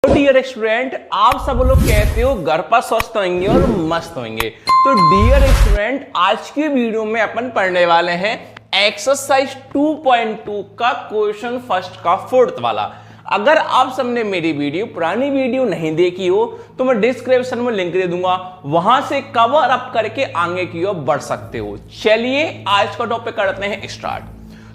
Dear student, आप सब लोग कैसे हो? घर पर स्वस्थ होंगे और मस्त होंगे। तो डियर स्टूडेंट, आज की वीडियो में अपन पढ़ने वाले हैं एक्सरसाइज 2.2 का क्वेश्चन फर्स्ट का फोर्थ वाला। अगर आप सबने मेरी पुरानी वीडियो नहीं देखी हो तो मैं डिस्क्रिप्शन में लिंक दे दूंगा, वहां से कवर अप करके आगे की ओर बढ़ सकते हो। चलिए आज का टॉपिक करते हैं स्टार्ट।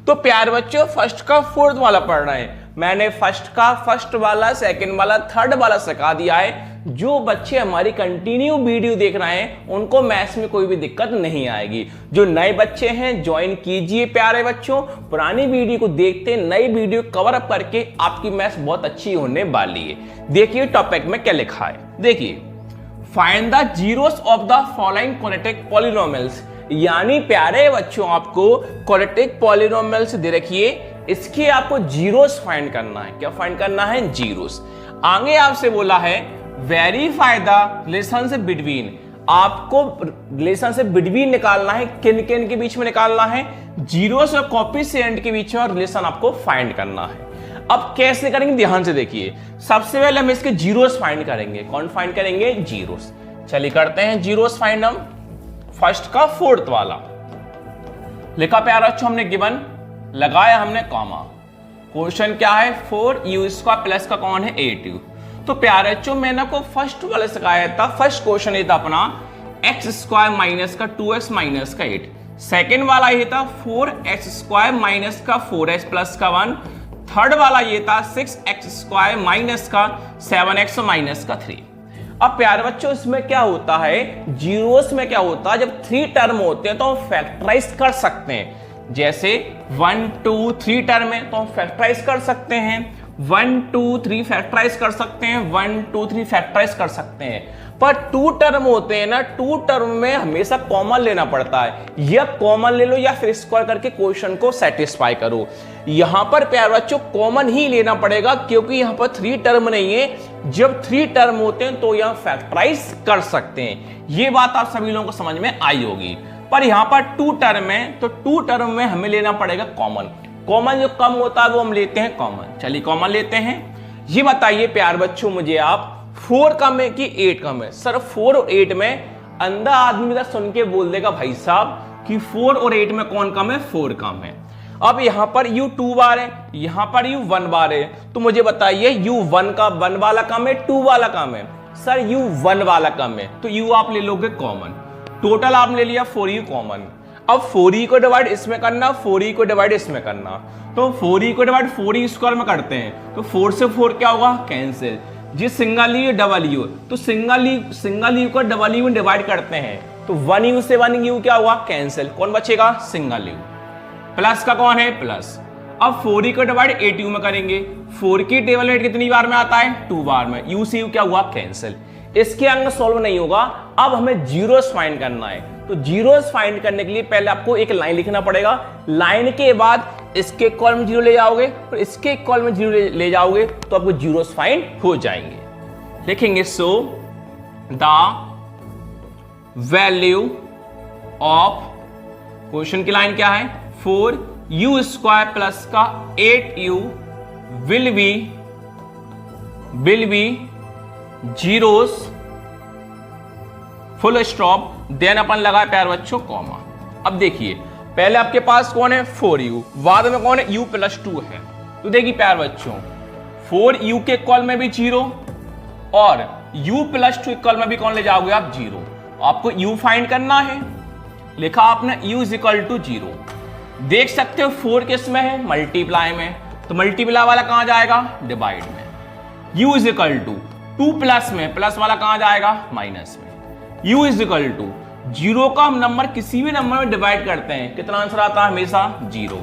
तो प्यार बच्चों, फर्स्ट का फोर्थ वाला पढ़ रहे हैं। मैंने फर्स्ट का फर्स्ट वाला, सेकंड वाला, थर्ड वाला सिखा दिया है। जो बच्चे हमारी कंटिन्यू वीडियो देख रहे हैं उनको मैथ्स में कोई भी दिक्कत नहीं आएगी। जो नए बच्चे हैं ज्वाइन कीजिए प्यारे बच्चों, पुरानी वीडियो को देखते नई वीडियो कवर अप करके आपकी मैथ्स बहुत अच्छी होने वाली है। देखिए टॉपिक में क्या लिखा है, देखिए find the zeros of the following quadratic polynomials. यानी प्यारे बच्चों, आपको क्वाड्रेटिक पॉलिनोमियल्स दे रखिए, इसके आपको जीरोस फाइंड करना है। क्या फाइंड करना है? जीरोस। आगे आपसे बोला है वेरीफाई द रिलेशनशिप बिटवीन। आपको रिलेशनशिप बिटवीन निकालना है, किन किन के बीच में निकालना है? जीरोस और कोएफिशिएंट के बीच में रिलेशन आपको फाइंड करना है। अब कैसे करेंगे ध्यान से देखिए। सबसे पहले हम इसके जीरोस फाइंड करेंगे। कौन फाइंड करेंगे? जीरोस। चलिए करते हैं जीरोस फाइंड। हम फर्स्ट का फोर्थ वाला लिखा प्यारा बच्चों हमने, गिवन लगाया हमने कॉमा। क्वेश्चन क्या है? 4u² प्लस का कौन है? 8u। तो प्यारे बच्चों, मैंने आपको फर्स्ट वाला सिखाया था। फर्स्ट क्वेश्चन ये था अपना x² माइनस का 2x माइनस का 8। सेकेंड वाला ये था 4x² माइनस का 4x प्लस का 1। थर्ड वाला ये था 6x² माइनस का 7x माइनस का 3। अब प्यारे बच्चों, इसमें क्या होता है, जीरोस में क्या होता है, जब 3 टर्म होते हैं तो हम फैक्टराइज कर सकते हैं। जैसे 1 2 3 टर्म है तो हम फैक्टराइज कर सकते हैं, 1 2 3 फैक्टराइज कर सकते हैं, 1 2 3 फैक्टराइज कर सकते हैं। पर 2 टर्म होते हैं ना, 2 टर्म में हमेशा कॉमन लेना पड़ता है। या कॉमन ले लो या फिर स्क्वायर करके क्वेश्चन को सेटिस्फाई करो। यहां पर प्यारे बच्चों कॉमन ही लेना पड़ेगा, क्योंकि यहां पर 3 टर्म नहीं है। जब 3 टर्म होते हैं तो यहां फैक्टराइज कर सकते हैं। ये बात आप सभी लोगों को समझ में आई होगी। पर यहां पर 2 टर्म है तो 2 टर्म में हमें लेना पड़ेगा कॉमन। कॉमन जो कम होता है वो हम लेते हैं कॉमन। चलिए कॉमन लेते हैं। ये बताइए प्यार बच्चों मुझे आप, 4 कम है कि 8 कम है? सर 4 और 8 में अंधा आदमी का सुन के बोल देगा भाई साहब कि 4 और 8 में कौन कम है? 4 कम है। अब यहां पर u 2 बार है, यहां पर u 1 बार है। तो मुझे बताइए u 1 का 1 वाला कम है, 2 वाला कम है? सर u 1 वाला कम है, तो u आप ले लोगे कॉमन। टोटल आपने ले लिया 4u कॉमन। अब 4e को डिवाइड इसमें करना, 4e को डिवाइड इसमें करना। तो 4e को डिवाइड 4e² में करते हैं तो 4 से 4 क्या होगा? कैंसिल। जी सिंगल यू डबल यू, तो सिंगल यू को डबल यू में डिवाइड करते हैं तो 1u से 1u क्या होगा? कैंसिल। कौन बचेगा? Single you. प्लस का कौन है? प्लस। अब 4e को डिवाइड 8u में करेंगे। 4 की टेबल में कितनी बार में आता है? 2 बार में। u से u क्या हुआ? कैंसिल। इसके अंग सॉल्व नहीं होगा। अब हमें जीरोस फाइंड करना है। तो जीरोस फाइंड करने के लिए पहले आपको एक लाइन लिखना पड़ेगा। लाइन के बाद इसके कॉलम में 0 ले जाओगे और इसके कॉलम में 0 ले जाओगे तो आपको जीरोस फाइंड हो जाएंगे। लिखेंगे so the value of, question की लाइन क्या है? 4u² प्लस का 8u will be zeros full stop, then अपन लगाए प्यार बच्चों कॉमा। अब देखिए पहले आपके पास कौन है? 4u, बाद में कौन है? u + 2 है। तो देखिए प्यार बच्चों 4u के कॉल में भी 0 और u + 2 इक्वल में भी कौन ले जाओगे आप? 0। आपको u फाइंड करना है। लिखा आपने u = 0। देख सकते हो 4 किस में है? मल्टीप्लाई में। तो मल्टीप्लाई वाला कहां जाएगा? डिवाइड में। u = 2 प्लस में, प्लस वाला कहां जाएगा? माइनस में। u = 0 का हम नंबर किसी भी नंबर में डिवाइड करते हैं, कितना आंसर आता है? हमेशा 0।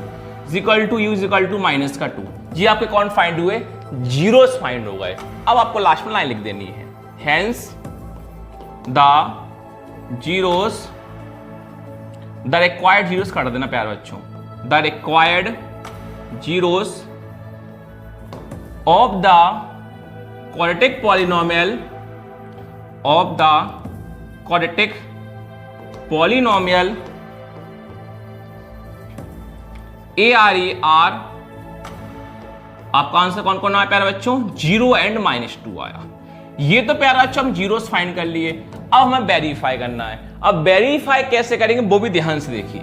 u = -2। जी आपके कौन फाइंड हुए? जीरोस फाइंड हो गए। अब आपको लास्ट में लाइन लिख देनी है, hence the zeros, the required zeros कर देना प्यार बच्चों, the required zeros of the quadratic polynomial of the quadratic polynomial ARE are आपका आंसर कौन कौन आया प्यारे बच्चों? 0 एंड -2 आया। ये तो प्यारे बच्चों हम जीरोस फाइंड कर लिए, अब हमें वेरीफाई करना है। अब वेरीफाई कैसे करेंगे वो भी ध्यान से देखिए।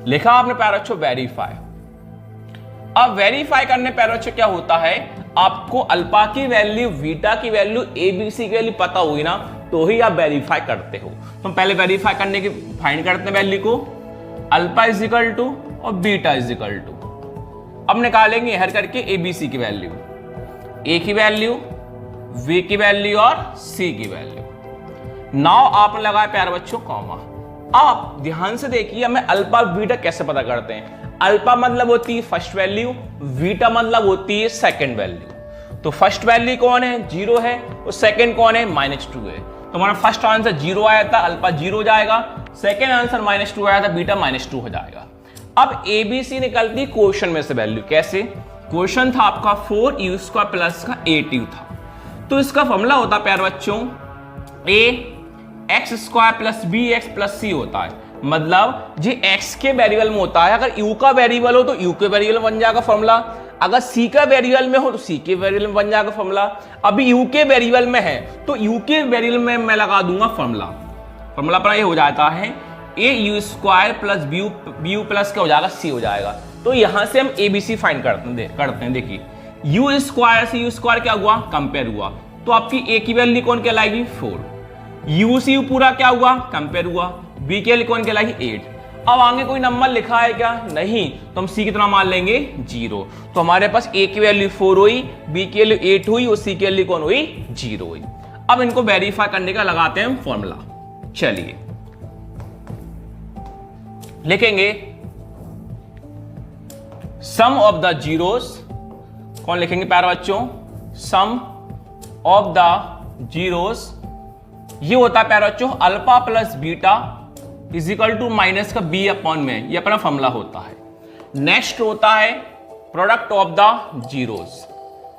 लिखा आपने प्यारे बच्चों वेरीफाई। अब वेरीफाई करने प्यारे बच्चों क्या होता है, आपको अल्फा की वैल्यू, बीटा की वैल्यू, एबीसी की वैल्यू पता हुई ना तो ही आप वेरीफाई करते हो। तो हम पहले वेरीफाई करने की फाइंड करते हैं वैल्यू को, अल्फा इज इक्वल टू और बीटा इज इक्वल टू। अब निकालेंगे हर करके एबीसी की वैल्यू, ए की वैल्यू, वी की वैल्यू और सी की वैल्यू। नाउ आपने लगाया प्यारे बच्चों कॉमा। आप ध्यान से देखिए हमें अल्फा बीटा कैसे पता करते हैं। अल्फा मतलब होती है फर्स्ट वैल्यू, बीटा मतलब होती है सेकंड वैल्यू। तो फर्स्ट वैल्यू कौन है? 0 है, और सेकंड कौन है? -2 है। तो हमारा फर्स्ट आंसर 0 आया था, अल्फा 0 जाएगा। सेकंड आंसर -2 आया था, बीटा -2 हो जाएगा। अब एबीसी निकलती क्वेश्चन में से वैल्यू। कैसे? क्वेश्चन था आपका 4u² प्लस का 8u था। तो इसका फॉर्मूला होता है प्यारे बच्चों ax² plus bx plus c होता है। मतलब जी x के वेरिएबल में होता है, अगर u का वेरिएबल हो तो u के वेरिएबल बन जाएगा फॉर्मूला, अगर c का वेरिएबल में हो तो c के वेरिएबल में बन जाएगा फॉर्मूला। अभी u के वेरिएबल में है तो u के वेरिएबल में मैं लगा दूंगा फॉर्मूला। फॉर्मूला पर ये हो जाता है au² प्लस bu प्लस क्या हो जाएगा? c हो जाएगा। तो यहां से हम abc फाइंड करते हैं। देखिए u² से u² क्या हुआ? कंपेयर हुआ। तो आपकी a की वैल्यू कौन कहलाएगी? 4। u से u पूरा क्या हुआ? कंपेयर हुआ। b की वैल्यू कौन कहलाएगी? 8। अब आगे कोई नंबर लिखा है क्या? नहीं। तो हम c कितना मान लेंगे? 0। तो हमारे पास a की वैल्यू 4 हुई, b की वैल्यू 8 हुई और c की वैल्यू कौन हुई? 0 हुई। अब इनको वेरीफाई करने का लगाते हैं फॉर्मूला। चलिए लिखेंगे सम ऑफ द जीरोस। कौन लिखेंगे प्यारे बच्चों? Sum of the zeros. ये होता है प्यारे बच्चों alpha plus beta is equal to minus का b अपॉन में, ये अपना फॉर्मूला होता है। नेक्स्ट होता है प्रोडक्ट ऑफ द जीरोस।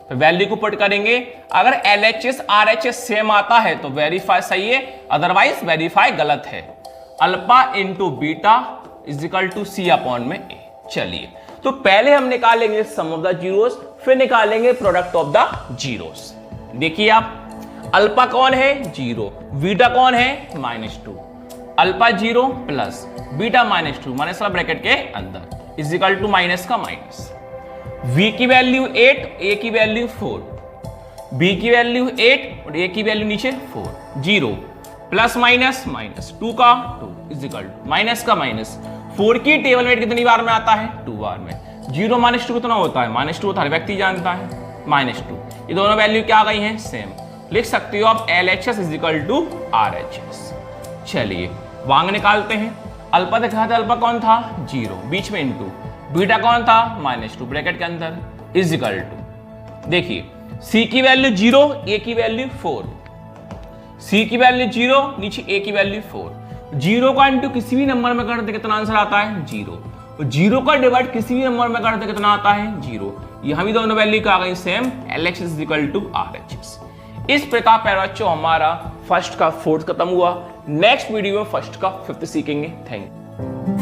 तो वैल्यू को पुट करेंगे, अगर LHS RHS सेम आता है तो वेरीफाई सही है, अदरवाइज वेरीफाई गलत है। Alpha into beta is equal to c upon में a। चलिए तो पहले हम निकालेंगे सम ऑफ द जीरोस, फिर निकालेंगे प्रोडक्ट ऑफ द जीरोस। देखिए आप अल्फा कौन है? 0, बीटा कौन है? -2। अल्फा 0 प्लस बीटा -2 माइनस वाला ब्रैकेट के अंदर इज इक्वल टू माइनस का माइनस। v की वैल्यू 8, a की वैल्यू 4, b की वैल्यू 8 और a की वैल्यू नीचे 4। 0 प्लस माइनस माइनस 2 का 2 इज इक्वल टू माइनस का माइनस। 4 की टेबल में कितनी बार में आता है? 2 बार में। 0 -2 कितना होता है? -2 होता है, हर व्यक्ति जानता है -2। ये दोनों वैल्यू क्या आ गई हैं? सेम। लिख सकते हो आप LHS is equal to RHS। चलिए वांग निकालते हैं। अल्फा देखा था, अल्फा कौन था? 0, बीच में इंटू। बीटा कौन था? -2 ब्रैकेट के अंदर इज इक्वल टू। देखिए c की वैल्यू 0, a की वैल्यू 4। c की वैल्यू 0, नीचे a की वैल्यू 4। 0 का इंटू किसी भी नंबर में करते कितना आंसर आता है? 0। 0 का डिवाइड किसी भी नंबर में करते कितना आता है? 0। यहां भी दोनों वैल्यू क्या आ गई? Same. LHS is equal to RHS। इस प्रकार प्यारे बच्चों हमारा फर्स्ट का 4th खत्म हुआ। नेक्स्ट वीडियो में फर्स्ट का 5th सीखेंगे। Thank you.